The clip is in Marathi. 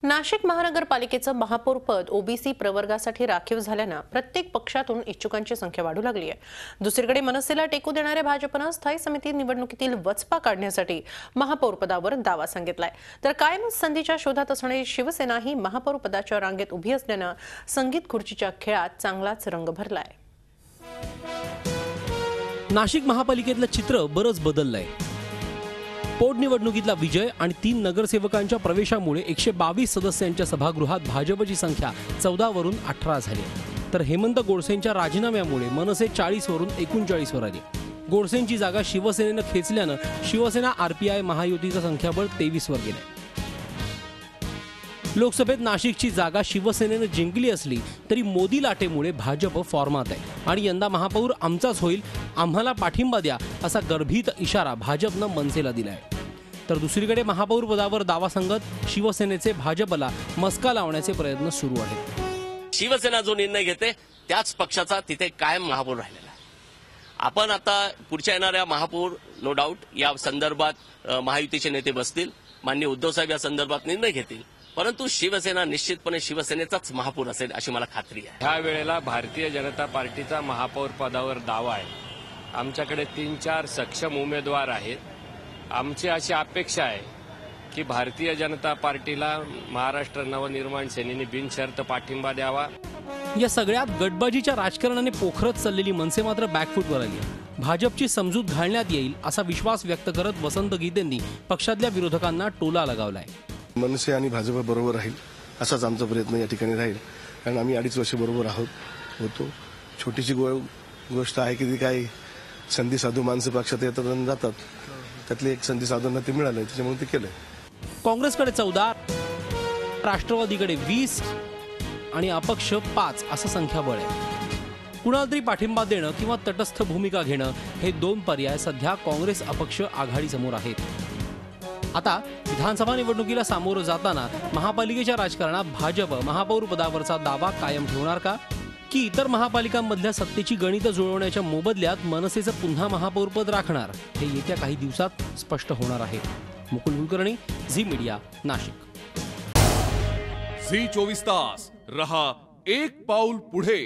नाशिक महानगरपालिकेचं महापौर पद ओबीसी प्रवर्गासाठी राखीव झाल्यानं प्रत्येक पक्षातून इच्छुकांची संख्या वाढू लागली आहे। दुसरीकडे मनसेला टेकू देणाऱ्या भाजपनं स्थायी समिती निवडणुकीतील वचपा काढण्यासाठी महापौर पदावर दावा सांगितलाय। तर कायम संधीच्या शोधात असणारी शिवसेनाही महापौर पदाच्या रांगेत उभी असल्यानं संगीत खुर्चीच्या खेळात चांगलाच रंग भरलाय। नाशिक महापालिकेतलं चित्र बरंच बदललंय। पोटनिवडणुकीतला विजय आणि 3 नगरसेवकांच्या प्रवेशामुळे 122 सदस्यांच्या सभागृहात भाजपची संख्या 14 वरून 18 झाली, तर हेमंत गोडसेंच्या राजीनाम्यामुळे मनसे 40 वरून 39 वर आली। गोडसेंची जागा शिवसेनेनं खेचल्यानं शिवसेना आरपीआय महायुतीचं संख्याबळ 23 वर गेलंय। लोकसभेत नाशिकची जागा शिवसेनेनं जिंकली असली तरी मोदी लाटेमुळे भाजप फॉर्मात आहे आणि यंदा महापौर आमचाच होईल, आम्हाला पाठिंबा द्या असा गर्भित इशारा भाजपनं मनसेला दिलाय। तर दुसरीकडे महापौर पदावर दावा सांगत शिवसेनेचे भाजपला मस्का लावण्याचे प्रयत्न सुरू आहेत। शिवसेना जो निर्णय घेते त्याच पक्षाचा तिथे कायम महापौर राहिलेला आहे। आपण आता पुढच्या येणाऱ्या महापौर नो डाऊट या संदर्भात महायुतीचे नेते बसतील, माननीय उद्धव साहेब या संदर्भात निर्णय घेतील, परंतु शिवसेना निश्चितपणे शिवसेनेचाच महापौर असेल अशी मला खात्री आहे। ह्या वेळेला भारतीय जनता पार्टीचा महापौर पदावर दावा आहे। आमच्याकडे 3-4 सक्षम उमेदवार आहेत। आमची अशी अपेक्षा आहे की भारतीय जनता पार्टीला महाराष्ट्र नवनिर्माण सेनेने बिनशर्त पाठिंबा द्यावा। या सगळ्यात गटबाजीच्या राजकारणाने पोखरत चाललेली मनसे मात्र बॅकफूटवर आली आहे। भाजपची समजूत घालण्यात येईल असा विश्वास व्यक्त करत वसंत गीतेंनी पक्षातल्या विरोधकांना टोला लगावलाय। मनसे आणि भाजप बरोबर राहील असाच आमचा प्रयत्न या ठिकाणी राहील, कारण आम्ही 2.5 वर्ष बरोबर होतो। छोटीशी गोष्ट आहे की ती काही संधी साधू माणसं पक्षात येतात आणि जातात, त्यातली एक संधी साधूंना ते मिळालं, त्याच्यामुळे ते केलंय। काँग्रेसकडे 14, राष्ट्रवादीकडे 20 आणि अपक्ष 5 असं संख्याबळ आहे। कुणाला तरी पाठिंबा देणं किंवा तटस्थ भूमिका घेणं हे 2 पर्याय सध्या काँग्रेस अपक्ष आघाडीसमोर आहेत। आता विधानसभा निवडणुकीला सामोरं जाताना महापालिकेच्या राजकारणात भाजप महापौर पदावरचा दावा कायम ठेवणार का, की इतर महापालिकांमधल्या सत्तेची गणितं जुळवण्याच्या मोबदल्यात मनसेचं पुन्हा महापौर पद राखणार, हे येत्या काही दिवसात स्पष्ट होणार आहे। Mukul Kulkarni, Zee media, Nashik. Zee 24 तास रहा एक पाऊल पुढे।